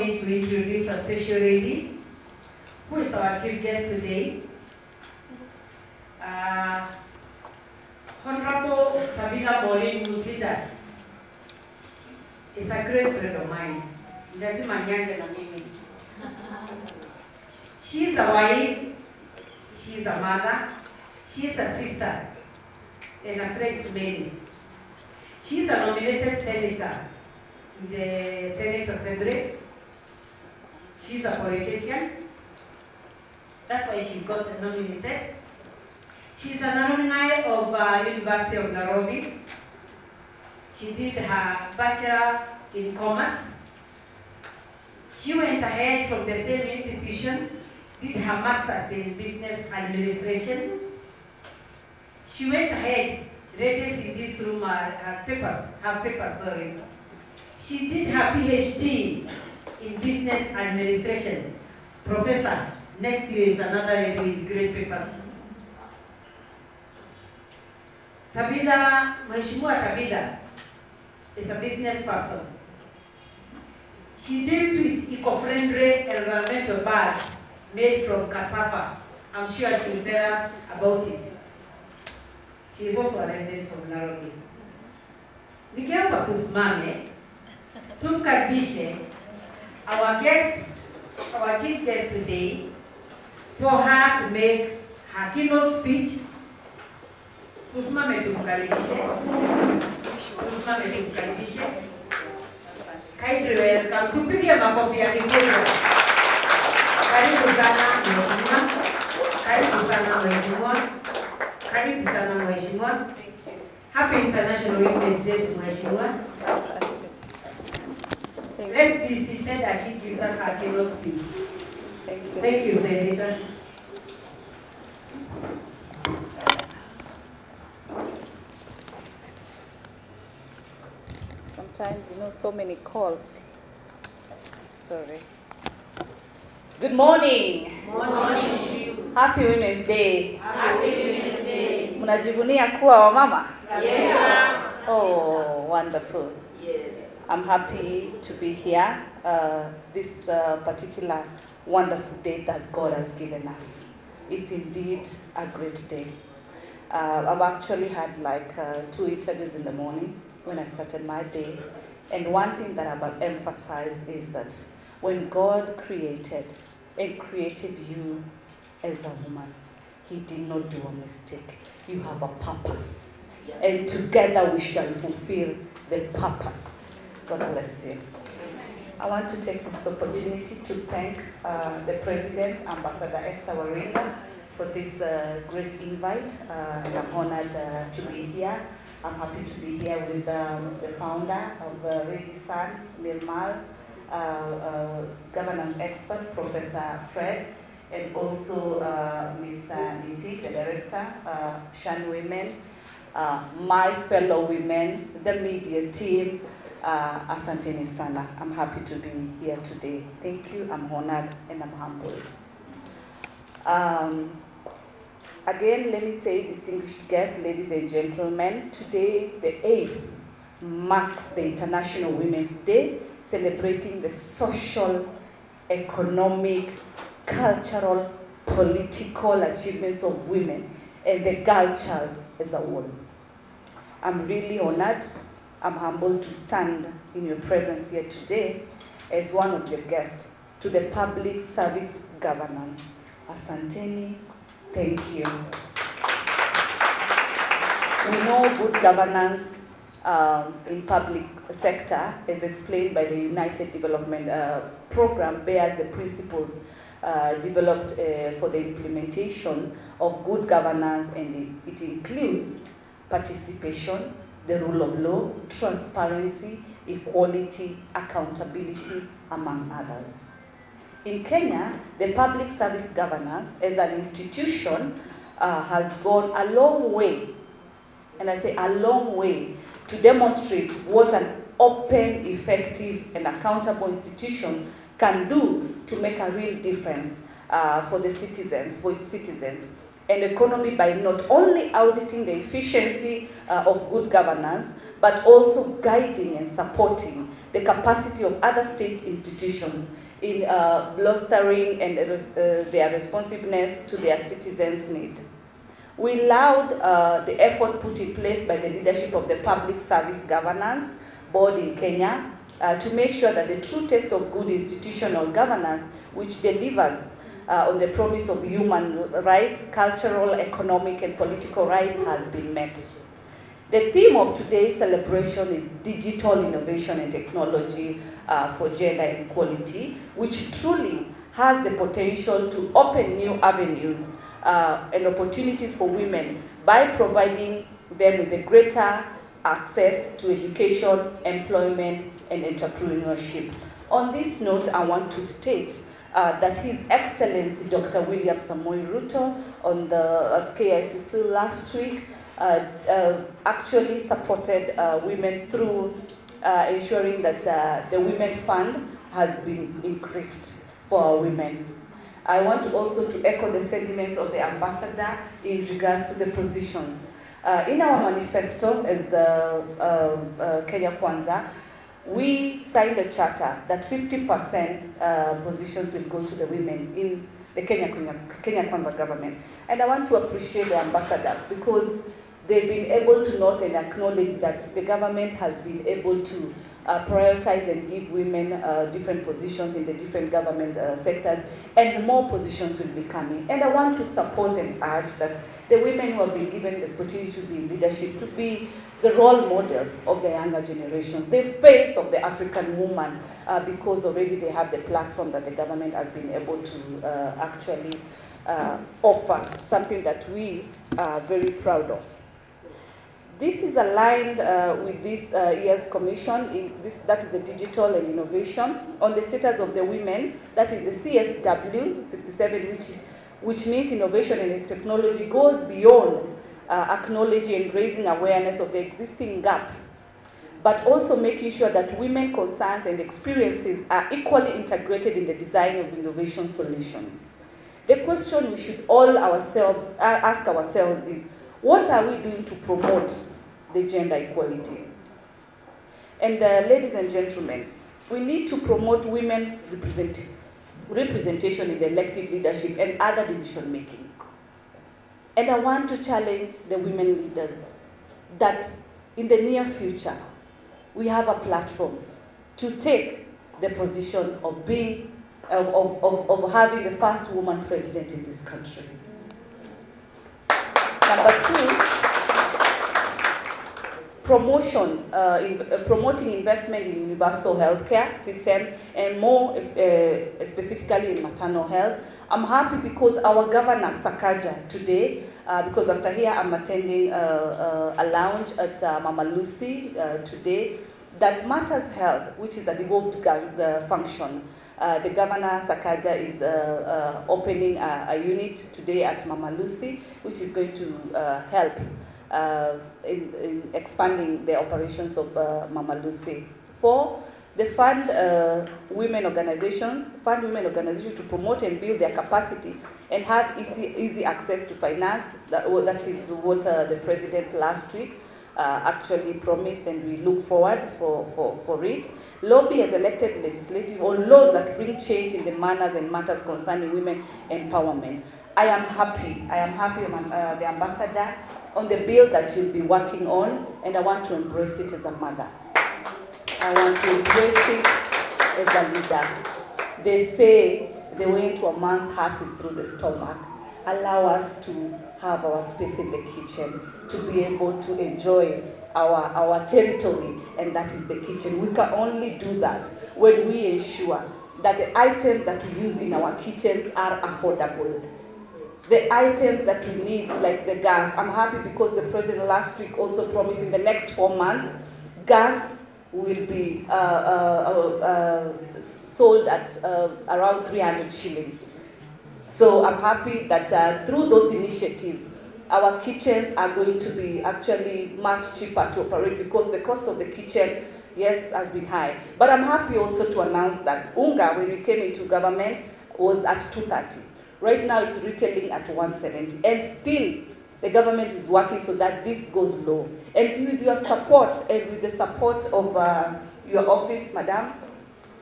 me to introduce a special lady who is our chief guest today. Honorable Tabitha Bolin Mutida is a great friend of mine. She is a wife, she is a mother, she is a sister, and a friend to many. She is a nominated senator in the Senate Assembly. She is a politician. That's why she got nominated. She is an alumni of University of Nairobi. She did her Bachelor in Commerce. She went ahead from the same institution, did her Master's in Business Administration. She went ahead, ladies in this room her papers. She did her PhD in Business Administration. Professor, next year is another lady with great papers. Mheshimiwa Tabitha is a business person. She deals with eco-friendly environmental bags made from cassava. I'm sure she will tell us about it. She is also a resident of Nairobi. Nikiomba tusimame, tumkaribishe our chief guest today for her to make her keynote speech. Tusimame tumkaribishe. Kindly welcome. Tupige makofi ya kikubwa. Karibu sana mheshimiwa. Karibu sana mheshimiwa. Karibu sana mheshimiwa. Happy International Women's Day to mheshimiwa. Let's be seated as she gives us her keynote speech. Thank you, Senator. Sometimes, so many calls. Sorry. Good morning. Good morning. Happy Women's Day. Happy Women's Day. Mnajivunia kuwa wamama? Yes. Oh, wonderful. Yes. I'm happy to be here this particular wonderful day that God has given us. It's indeed a great day. I've actually had like 2 interviews in the morning when I started my day. And one thing that I will emphasize is that when God created you as a woman, He did not do a mistake. You have a purpose. Yeah. And together we shall fulfill the purpose. God bless you. I want to take this opportunity to thank the President, Ambassador Esther Warinda, for this great invite. I'm honored to be here. I'm happy to be here with the founder of Ready Sun, Nirmal, governance expert, Professor Fred, and also Mr. Niti, the director, Shan Women, my fellow women, the media team, Asanteni Sana. I'm happy to be here today. Thank you, I'm honored and I'm humbled. Again, let me say, distinguished guests, ladies and gentlemen, today, the 8th, marks the International Women's Day, celebrating the social, economic, cultural, political achievements of women and the girl child as a whole. I'm really honored, I'm humbled to stand in your presence here today as one of your guests to the Public Service Governance. Asanteni. Thank you. We know good governance in public sector, as explained by the United Development Program, bears the principles developed for the implementation of good governance, and it includes participation, the rule of law, transparency, equality, accountability, among others. In Kenya, the public service governance as an institution has gone a long way, and I say a long way, to demonstrate what an open, effective, and accountable institution can do to make a real difference for its citizens, and economy by not only auditing the efficiency of good governance, but also guiding and supporting the capacity of other state institutions in bolstering and their responsiveness to their citizens' need. We laud the effort put in place by the leadership of the Public Service Governance Board in Kenya to make sure that the true test of good institutional governance, which delivers on the promise of human rights, cultural, economic, and political rights, has been met. The theme of today's celebration is digital innovation and technology for gender equality, which truly has the potential to open new avenues and opportunities for women by providing them with a greater access to education, employment, and entrepreneurship. On this note, I want to state that His Excellency Dr. William Samoei Ruto at KICC last week actually supported women through ensuring that the Women Fund has been increased for our women. I want also to echo the sentiments of the ambassador in regards to the positions. In our manifesto as Kenya Kwanza, we signed a charter that 50% positions will go to the women in the Kenya Kwanza government. And I want to appreciate the ambassador because they've been able to note and acknowledge that the government has been able to prioritize and give women different positions in the different government sectors, and more positions will be coming. And I want to support and urge that the women who have been given the opportunity to be in leadership to be the role models of the younger generations, the face of the African woman, because already they have the platform that the government has been able to actually offer, something that we are very proud of. This is aligned with this year's commission, that is the digital and innovation, on the status of the women, that is the CSW 67, which means innovation and technology goes beyond acknowledging and raising awareness of the existing gap, but also making sure that women concerns and experiences are equally integrated in the design of innovation solutions. The question we should all ask ourselves is, what are we doing to promote the gender equality? And ladies and gentlemen, we need to promote women representation in the elective leadership and other decision making. And I want to challenge the women leaders that in the near future, we have a platform to take the position of being, of having the first woman president in this country. Number two, promoting investment in universal healthcare systems, and more specifically in maternal health. I'm happy because our governor, Sakaja, today, because after here I'm attending a lounge at Mama Lucy today, that Matters Health, which is a devolved function. The governor, Sakaja, is opening a unit today at Mama Lucy, which is going to help in expanding the operations of Mama Lucy. For the fund women organizations to promote and build their capacity and have easy access to finance. That is what the president last week actually promised, and we look forward for it. Lobby as elected legislative or laws that bring change in the manners and matters concerning women empowerment. I am happy, the ambassador, on the bill that you'll be working on, and I want to embrace it as a mother. I want to embrace it as a leader. They say the way into a man's heart is through the stomach. Allow us to have our space in the kitchen, to be able to enjoy our territory, and that is the kitchen. We can only do that when we ensure that the items that we use in our kitchens are affordable. The items that we need, like the gas. I'm happy because the president last week also promised in the next 4 months, gas will be sold at around 300 shillings. So I'm happy that through those initiatives, our kitchens are going to be actually much cheaper to operate, because the cost of the kitchen, yes, has been high. But I'm happy also to announce that unga, when we came into government, was at 230. Right now it's retailing at 170, and still the government is working so that this goes low. And with your support, and with the support of your office, madam,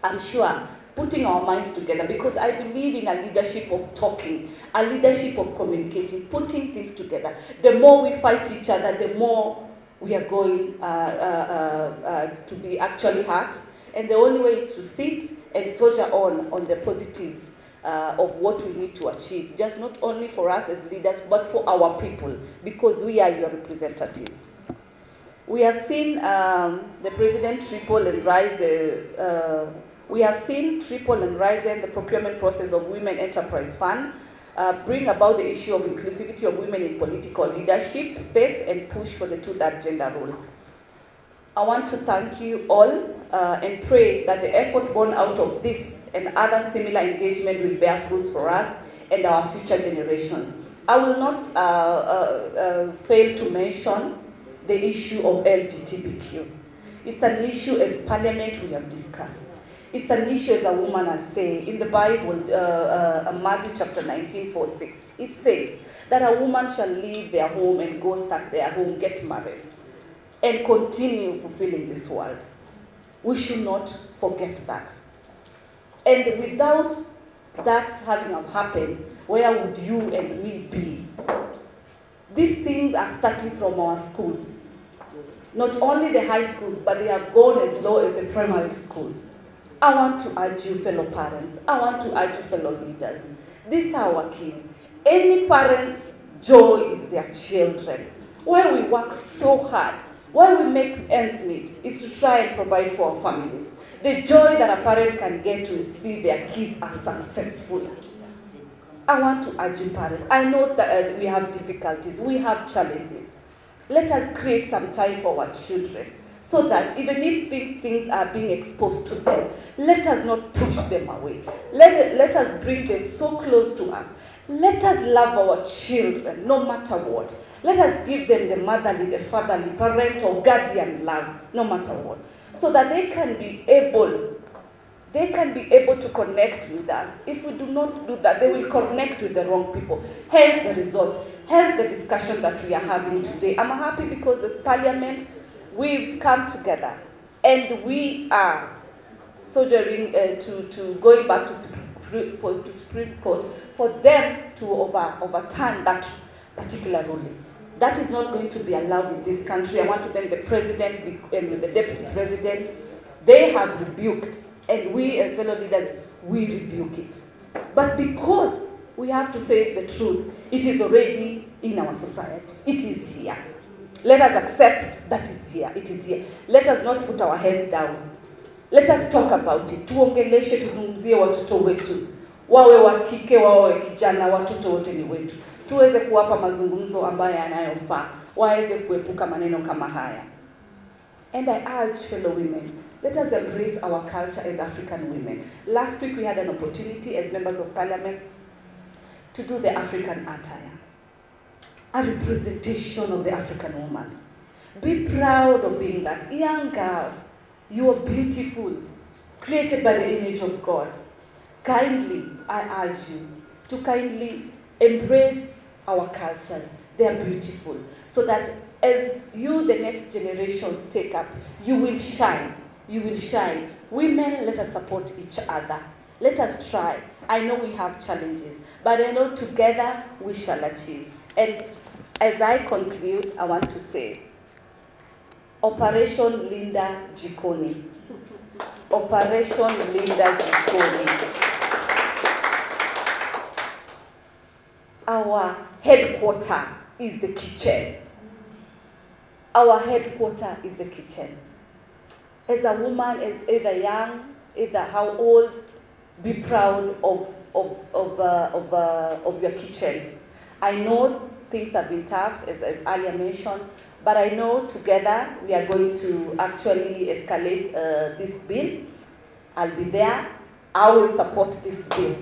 I'm sure, putting our minds together, because I believe in a leadership of talking, a leadership of communicating, putting things together. The more we fight each other, the more we are going to be actually hurt. And the only way is to sit and soldier on the positives of what we need to achieve, just not only for us as leaders, but for our people, because we are your representatives. We have seen the President triple and rise the procurement process of Women Enterprise Fund, bring about the issue of inclusivity of women in political leadership space, and push for the 2/3 gender rule. I want to thank you all and pray that the effort born out of this and other similar engagement will bear fruits for us and our future generations. I will not fail to mention the issue of LGBTQ. It's an issue as Parliament we have discussed. It's an issue as a woman has said in the Bible, Matthew chapter 19:4-6. It says that a woman shall leave their home and go start their home, get married, and continue fulfilling this world. We should not forget that. And without that having happened, where would you and me be? These things are starting from our schools. Not only the high schools, but they have gone as low as the primary schools. I want to urge you, fellow parents. I want to urge you, fellow leaders. These are our kids. Any parent's joy is their children. Why we work so hard, why we make ends meet, is to try and provide for our families. The joy that a parent can get to see their kids are successful. I want to urge you, parents. I know that we have difficulties, we have challenges. Let us create some time for our children, so that even if these things are being exposed to them, let us not push them away. Let us bring them so close to us. Let us love our children no matter what. Let us give them the motherly, the fatherly, parental, guardian love no matter what, so that they can be able to connect with us. If we do not do that, they will connect with the wrong people. Hence the results, hence the discussion that we are having today. I'm happy because this Parliament, we've come together and we are soldiering to going back to Supreme Court for them to overturn that particular ruling. That is not going to be allowed in this country. I want to thank the President and the Deputy President. They have rebuked, and we as fellow leaders, we rebuke it. But because we have to face the truth, it is already in our society. It is here. Let us accept that it's here. It is here. Let us not put our heads down. Let us talk about it. Tuongeleshe, tuzungumzie watoto wetu. Wawe wa kike, wawe kijana, watoto wote ni wetu. Tuweze kuwapa mazungumzo ambayo yanayofaa. Waweze kuepuka maneno kama haya. And I urge fellow women, let us embrace our culture as African women. Last week we had an opportunity as members of Parliament to do the African attire, a representation of the African woman. Be proud of being that. Young girls, you are beautiful, created by the image of God. Kindly, I urge you to kindly embrace our cultures. They are beautiful, so that as you, the next generation, take up, you will shine. You will shine. Women, let us support each other. Let us try. I know we have challenges, but I know together we shall achieve. And as I conclude, I want to say, Operation Linda Jikoni. Operation Linda Jikoni. Our headquarters is the kitchen. Our headquarters is the kitchen. As a woman, as either young, either how old, be proud of your kitchen. I know things have been tough, as earlier mentioned, but I know together we are going to actually escalate this bill. I'll be there. I will support this bill.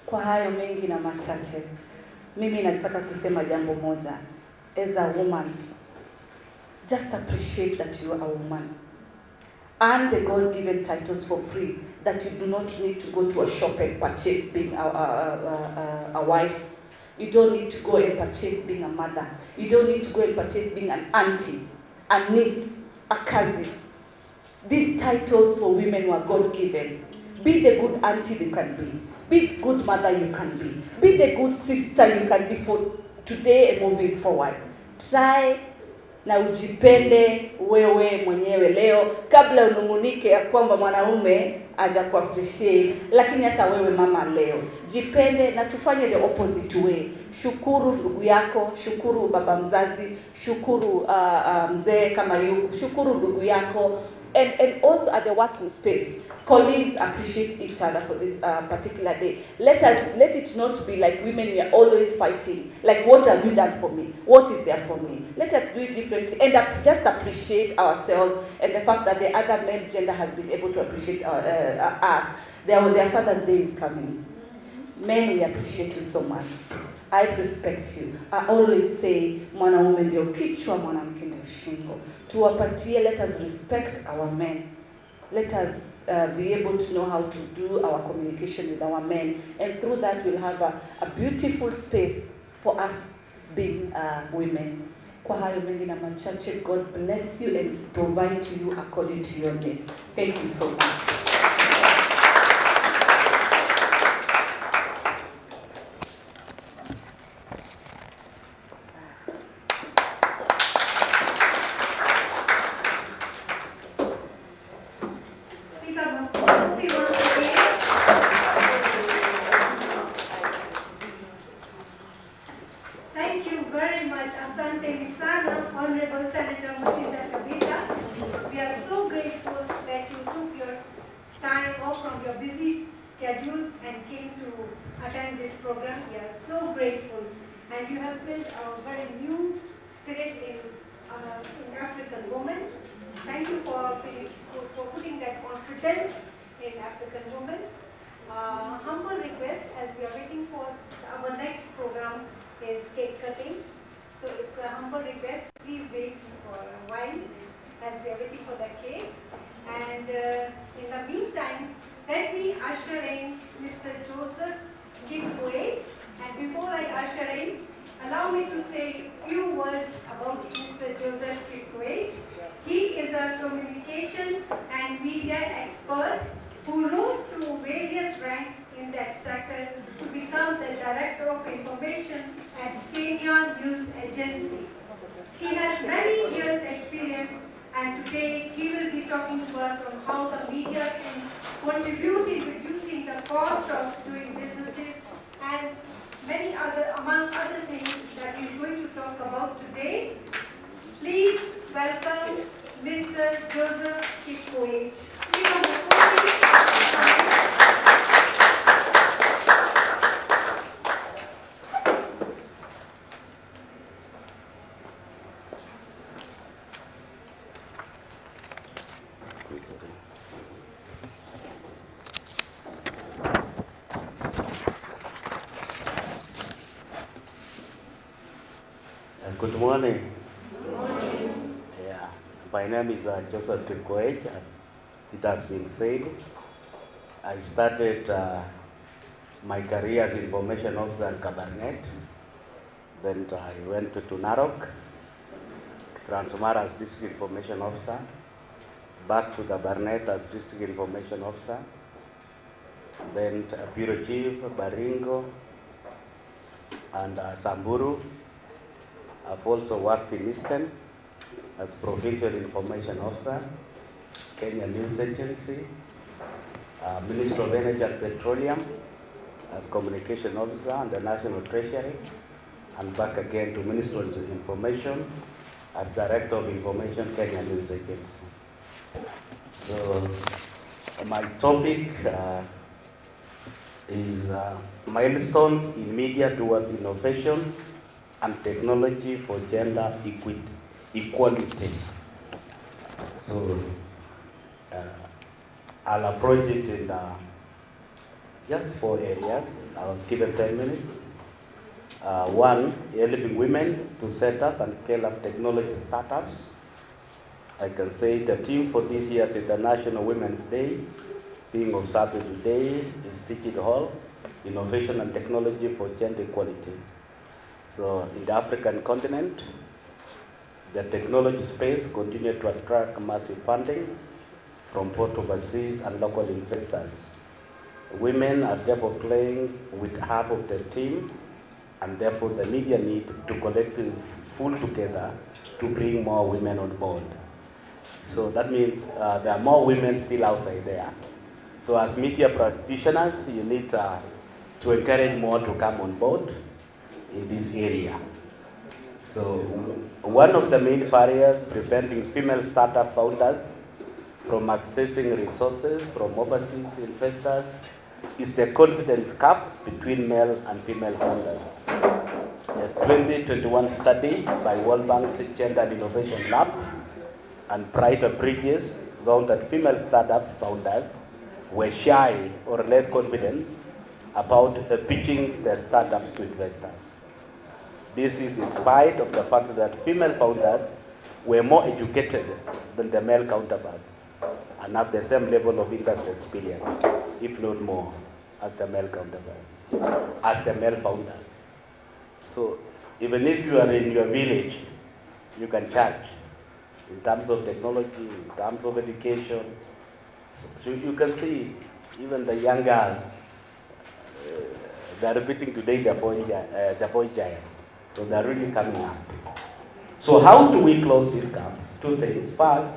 Kwa hayo mengi na machache, mimi nataka kusema jambo moja. As a woman, just appreciate that you are a woman. Earn the God-given titles for free, that you do not need to go to a shop and purchase being a wife. You don't need to go and purchase being a mother. You don't need to go and purchase being an auntie, a niece, a cousin. These titles for women were God-given. Be the good auntie you can be. Be the good mother you can be. Be the good sister you can be for today and moving forward. Try na ujipende wewe mwenyewe leo kabla unungunike ya kwamba mwanaume aja ku appreciate, lakini hata wewe mama leo jipende na tufanye the opposite way. Shukuru ndugu yako, shukuru baba mzazi, shukuru mzee kama yuko, shukuru ndugu yako. And also at the working space, colleagues appreciate each other for this particular day. Let it not be like women, we are always fighting. Like, what have you done for me? What is there for me? Let us do it differently and just appreciate ourselves and the fact that the other male gender has been able to appreciate us. Their Father's Day is coming. Men, we appreciate you so much. I respect you. I always say, mwanaume ndio kichwa, mwanamke ndio shingo. Tuwapatie, let us respect our men. Let us be able to know how to do our communication with our men. And through that, we'll have a beautiful space for us being women. Kwa hayo mengi na machache, God bless you and provide to you according to your needs. Thank you so much. Humble request, as we are waiting for our next program is cake cutting. So it's a humble request, please wait for a while as we are waiting for the cake. And in the meantime, let me usher in Mr. Joseph Kipwait. And before I usher in, allow me to say a few words about Mr. Joseph Kipwait. He is a communication and media expert who rose through various ranks in that sector to become the Director of Information at Kenya News Agency. He has many years' experience, and today he will be talking to us on how the media can contribute in reducing the cost of doing businesses and many other, among other things that he is going to talk about today. Please welcome Mr. Joseph Kipwait. Good morning. Good morning. Yeah, my name is Joseph Kipwait, as it has been said. I started my career as information officer in Kabarnet. Then I went to Narok, transferred as district information officer, back to Kabarnet as district information officer, then bureau chief, Baringo, and Samburu. I've also worked in Eastern as provincial information officer, Kenya News Agency, Minister of Energy and Petroleum as communication officer and the National Treasury, and back again to Minister of Information as Director of Information, Kenya News Agency. So my topic is milestones in media towards innovation and technology for gender equality. So I'll approach it in just 4 areas. I was given 10 minutes. One, helping women to set up and scale up technology startups. I can say the theme for this year's International Women's Day, being observed today, is Digital Innovation and Technology for Gender Equality. So in the African continent, the technology space continued to attract massive funding from both overseas and local investors. Women are therefore playing with half of the team, and therefore the media need to collectively pull together to bring more women on board. So that means there are more women still outside there. So as media practitioners, you need to encourage more to come on board in this area. So one of the main barriers preventing female startup founders from accessing resources from overseas investors is the confidence gap between male and female founders. A 2021 study by World Bank's Gender and Innovation Lab and Brighter Bridges found that female startup founders were shy or less confident about pitching their startups to investors. This is in spite of the fact that female founders were more educated than their male counterparts and have the same level of industry experience, if not more, as the male counterparts, as the male founders. So even if you are in your village, you can charge in terms of technology, in terms of education. So you can see even the young girls, they are repeating today the boy giant. So they are really coming up. So how do we close this gap? Two things. First,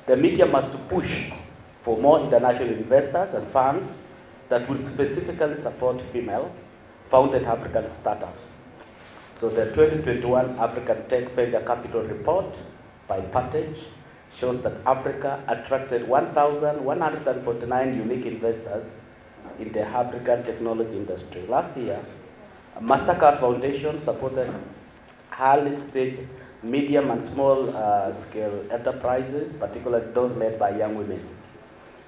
the media must push for more international investors and funds that will specifically support female-founded African startups. So the 2021 African Tech Venture Capital Report by Partech shows that Africa attracted 1,149 unique investors in the African technology industry. Last year, a MasterCard Foundation supported early-stage, medium and small-scale enterprises, particularly those led by young women.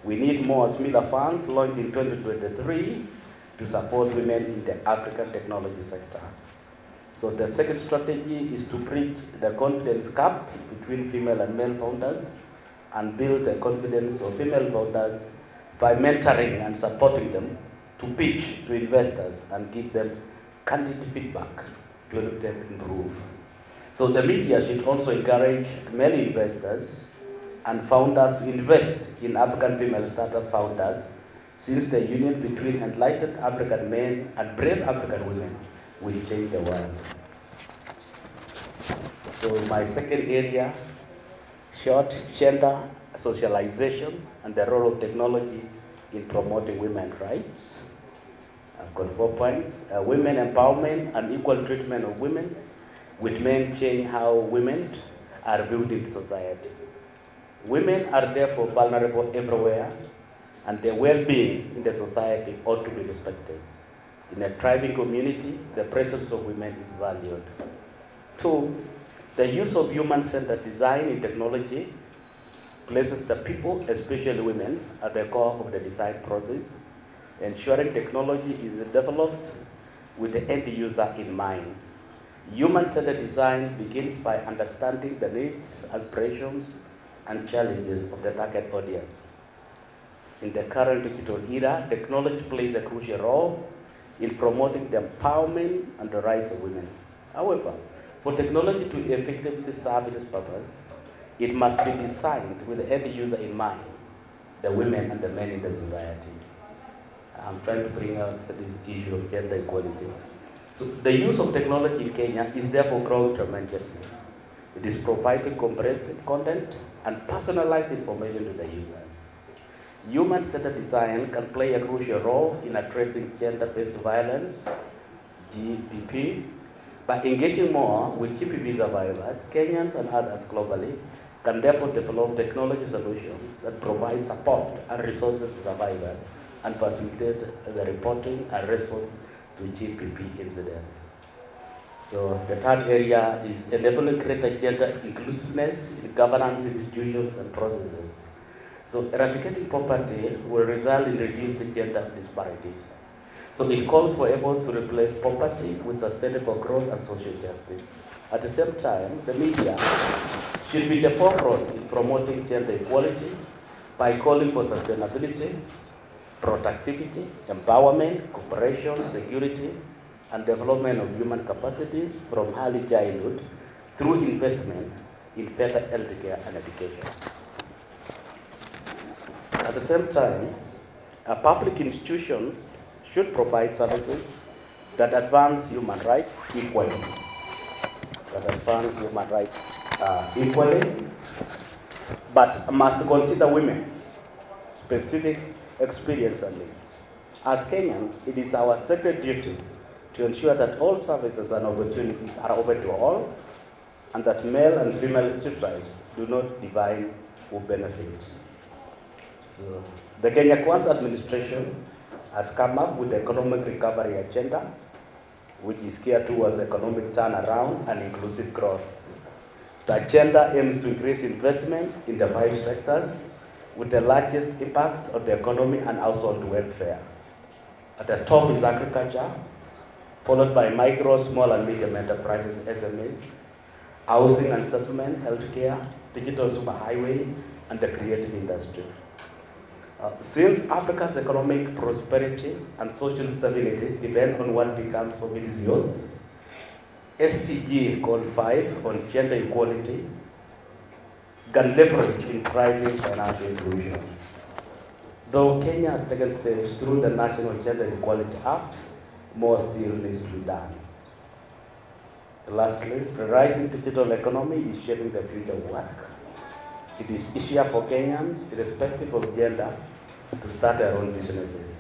We need more similar funds launched in 2023 to support women in the African technology sector. So the second strategy is to bridge the confidence gap between female and male founders and build the confidence of female founders by mentoring and supporting them to pitch to investors and give them candid feedback to help them improve. So the media should also encourage male investors and founders to invest in African female startup founders, since the union between enlightened African men and brave African women will change the world. So my second area, short, gender socialization and the role of technology in promoting women's rights. I've got 4 points. Women empowerment and equal treatment of women, with men change how women are viewed in society. Women are therefore vulnerable everywhere, and their well-being in the society ought to be respected. In a thriving community, the presence of women is valued. 2, the use of human-centered design in technology places the people, especially women, at the core of the design process, ensuring technology is developed with the end user in mind. Human-centered design begins by understanding the needs, aspirations, and challenges of the target audience. In the current digital era, technology plays a crucial role in promoting the empowerment and the rights of women. However, for technology to effectively serve its purpose, it must be designed with the end user in mind, the women and the men in the society. I'm trying to bring out this issue of gender equality. So the use of technology in Kenya is therefore growing tremendously. It is providing comprehensive content and personalized information to the users. Human-centered design can play a crucial role in addressing gender-based violence, GBV. By engaging more with GBV survivors, Kenyans and others globally can therefore develop technology solutions that provide support and resources to survivors and facilitate the reporting and response to GBV incidents. So the third area is enabling greater gender inclusiveness in governance institutions and processes. So eradicating poverty will result in reduced gender disparities. So it calls for efforts to replace poverty with sustainable growth and social justice. At the same time, the media should be the forefront in promoting gender equality by calling for sustainability, productivity, empowerment, cooperation, security, and development of human capacities from early childhood through investment in better healthcare and education. At the same time, public institutions should provide services that advance human rights equally. But must consider women, specific experience and needs. As Kenyans, it is our sacred duty to ensure that all services and opportunities are open to all, and that male and female stereotypes do not define who benefits. So, the Kenya Kwanza administration has come up with the economic recovery agenda, which is geared towards economic turnaround and inclusive growth. The agenda aims to increase investments in the 5 sectors with the largest impact on the economy and household welfare. At the top is agriculture, followed by micro, small and medium enterprises, SMEs, housing and settlement, healthcare, digital superhighway, and the creative industry. Since Africa's economic prosperity and social stability depend on what becomes of its youth, SDG called 5 on gender equality can leverage in driving financial inclusion. Though Kenya has taken steps through the National Gender Equality Act, more still needs to be done. Lastly, the rising digital economy is shaping the future of work. It is easier for Kenyans, irrespective of gender, to start their own businesses.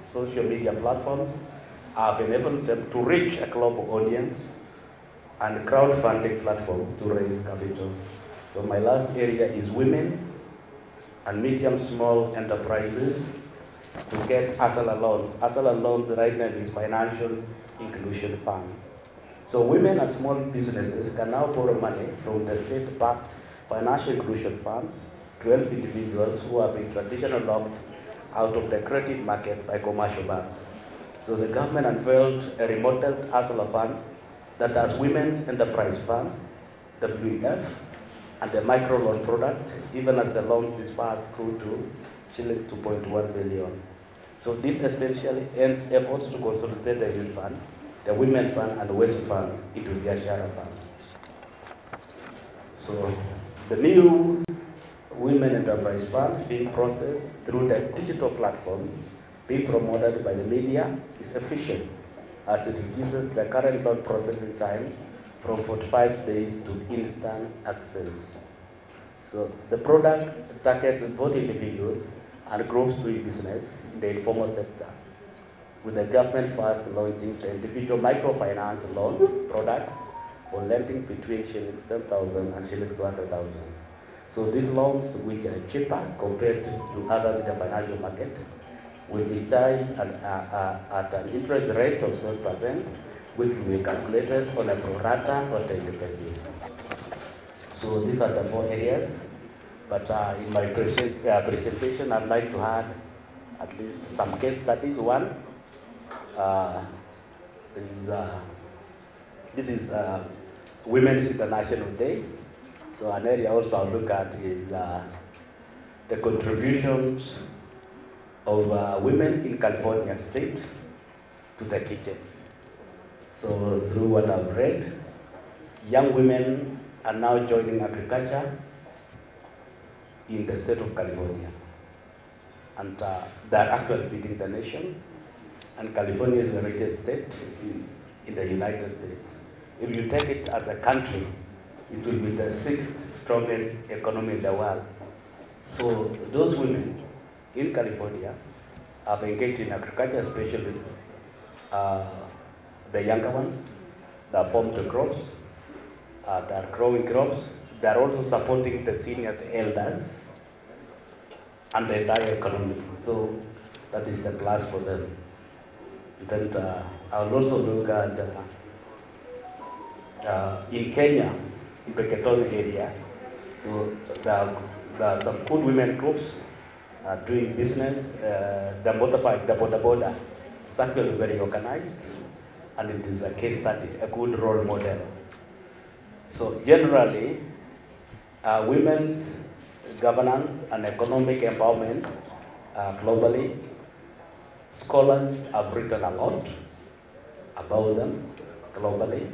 Social media platforms have enabled them to reach a global audience, and crowdfunding platforms to raise capital. So my last area is women and medium small enterprises to get ASALA loans. ASALA loans right now is Financial Inclusion Fund. So women and small businesses can now borrow money from the state-backed Financial Inclusion Fund to help individuals who have been traditionally locked out of the credit market by commercial banks. So the government unveiled a remodeled ASALA fund that has Women's Enterprise Fund, WEF, and the microloan product, even as the loans disbursed grew to shillings 2.1 billion. So this essentially ends efforts to consolidate the Youth Fund, the Women Fund, and the West Fund into the Ashara Fund. So the new Women Enterprise Fund being processed through the digital platform being promoted by the media is efficient, as it reduces the current loan processing time from 45 days to instant access. So the product targets both individuals and groups doing business in the informal sector, with the government first launching the individual microfinance loan products for lending between shillings 10,000 and shillings 200,000. So these loans, which are cheaper compared to others in the financial market, will be charged at an interest rate of 7%, which will be calculated on a pro rata or daily basis. So these are the 4 areas, but in my presentation, I'd like to add at least some case studies. One this is Women's International Day. So an area also I'll look at is the contributions of women in California state to the kitchen. So through what I've read, young women are now joining agriculture in the state of California. And they're actually feeding the nation. And California is the richest state in the United States. If you take it as a country, it will be the 6th strongest economy in the world. So those women in California have engaged in agriculture, especially the younger ones. They have formed the crops, they are growing crops. They are also supporting the seniors, the elders, and the entire economy. So that is the plus for them. Then I will also look at in Kenya, in the Ketone area. So there are some good women groups doing business. The boda is actually very organized, and it is a case study, a good role model. So generally, women's governance and economic empowerment globally, scholars have written a lot, about them globally,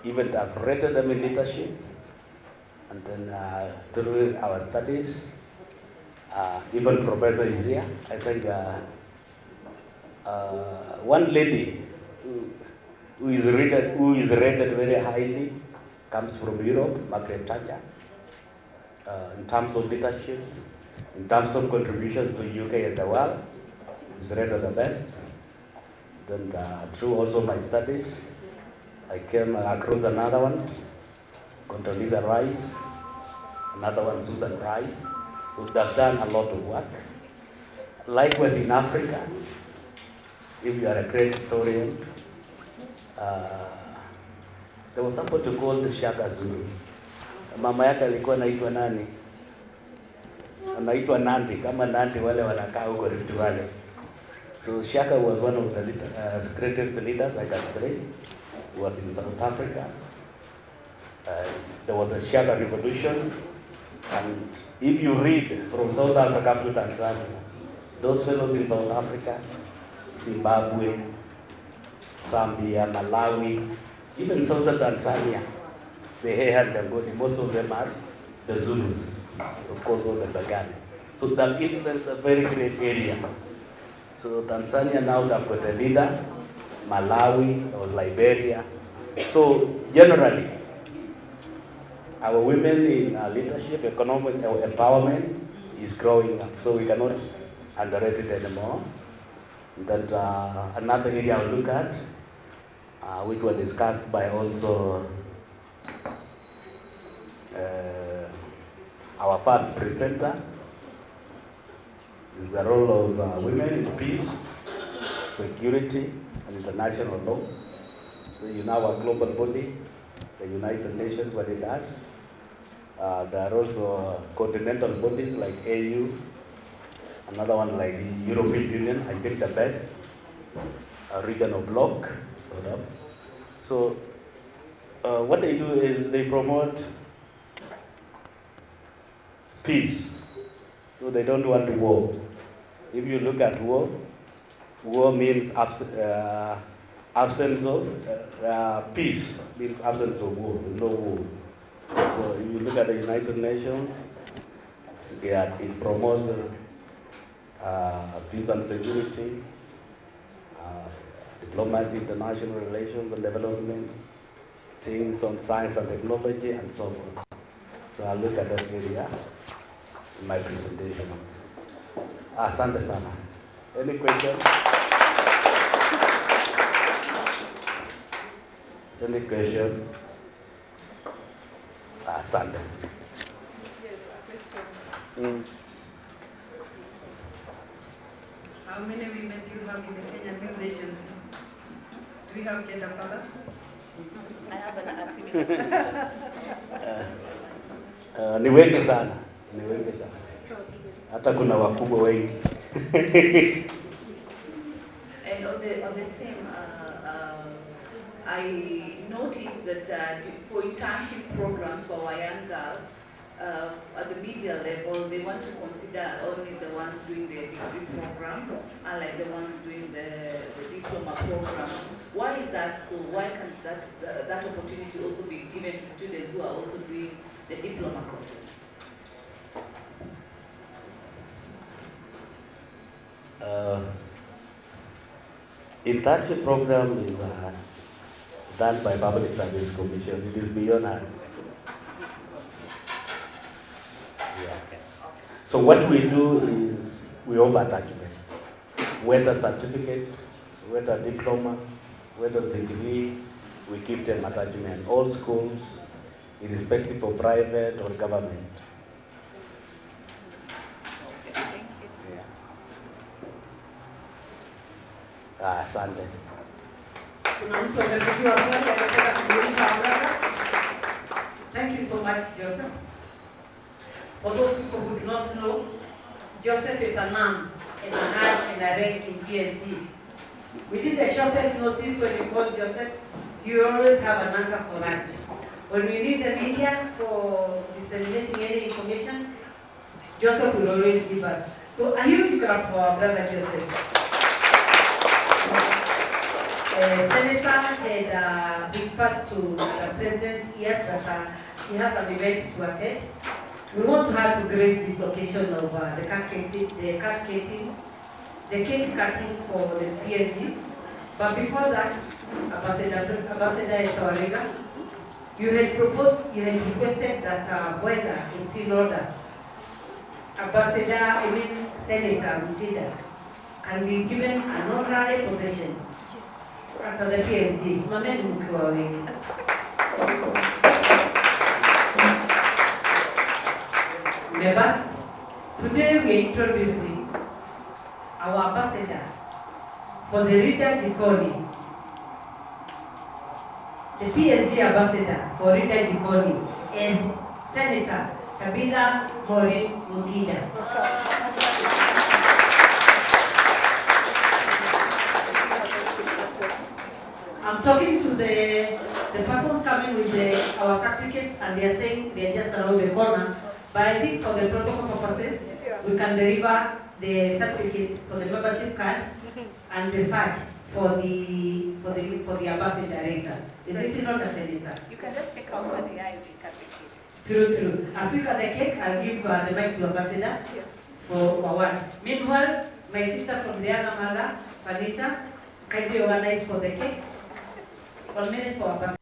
even I've rated them in leadership, and then through our studies, even professor is here. I think one lady who is rated very highly comes from Europe, Margaret Thatcher, in terms of leadership, in terms of contributions to UK and the world, is rated the best. Then through also my studies, I came across another one, Condoleezza Rice, another one, Susan Rice. So they've done a lot of work. Likewise in Africa, if you are a great historian, there was somebody called Shaka Zulu. Mama yake alikuwa anaitwa nani? Anaitwa Nandi, kama Nandi wale wanakaa huko Rift Valley. So Shaka was one of the greatest leaders, I can say. He was in South Africa. There was a Shaka revolution, and if you read from South Africa to Tanzania, those fellows in South Africa, Zimbabwe, Zambia, Malawi, even southern Tanzania, the Hehad, most of them are the Zulus, of course, all the Bagani. So that influence a very great area. So Tanzania now they've got a leader, Malawi or Liberia. So generally, our women in leadership, economic empowerment is growing up. So we cannot underrate it anymore. That another area I'll look at, which was discussed by also our first presenter, is the role of women in peace, security, and international law. So you know our global body, the United Nations, what it does. There are also continental bodies like AU, another one like the European Union, I think the best, a regional bloc, sort of. So what they do is they promote peace. So they don't want war. If you look at war, war means absence of peace, means absence of war, no war. So if you look at the United Nations, it promotes peace and security, diplomacy, international relations and development, things on science and technology, and so forth. So I'll look at that area in my presentation. Asante sana. Any questions? Any question? Asante. Yes, a question. How many women do you have in the Kenya News Agency? Do we have gender fathers? I have a similar question. Ni wengi sana. Hata kuna wakubwa wengi. And on the same, I noticed that for internship programs for our young girls, at the media level, they want to consider only the ones doing the degree program, unlike the ones doing the diploma program. Why is that so? Why can't that opportunity also be given to students who are also doing the diploma courses? Internship program is done by Public Service Commission. It is beyond us. Yeah. So what we do is we offer attachment, whether certificate, whether diploma, whether degree, we give them attachment. All schools, irrespective of private or government. Asante. Thank you so much, Joseph. For those people who do not know, Joseph is a nun and a had and a rank in PhD. Within the shortest notice when you call Joseph, you always have an answer for us. When we need the media for disseminating any information, Joseph will always give us. So a huge clap for our brother Joseph. Senator had whispered to the President yes that she has an event to attend. We want her to grace this occasion of the cake cutting for the PSG. But before that, Ambassador Estawarega, you had requested that whether it's in order, Senator Mutida can be given an honorary possession after the PSG. Simameni mkiwa wengi. Members, today we are introducing our ambassador for the Reader Jikoni. The PSG ambassador for Reader Jikoni is Senator Tabitha Maureen Mutida. I'm talking to the persons coming with our certificates, and they are saying they are just around the corner. But I think for the protocol purposes, we can deliver the certificate for the membership card and the search for the ambassador later. Is it in order, Senator? You can just check out for the ID card. True. As we cut the cake, I'll give the mic to ambassador for one. Meanwhile, my sister from the other mother, Vanessa, kindly organize for the cake. 1 minute for ambassador.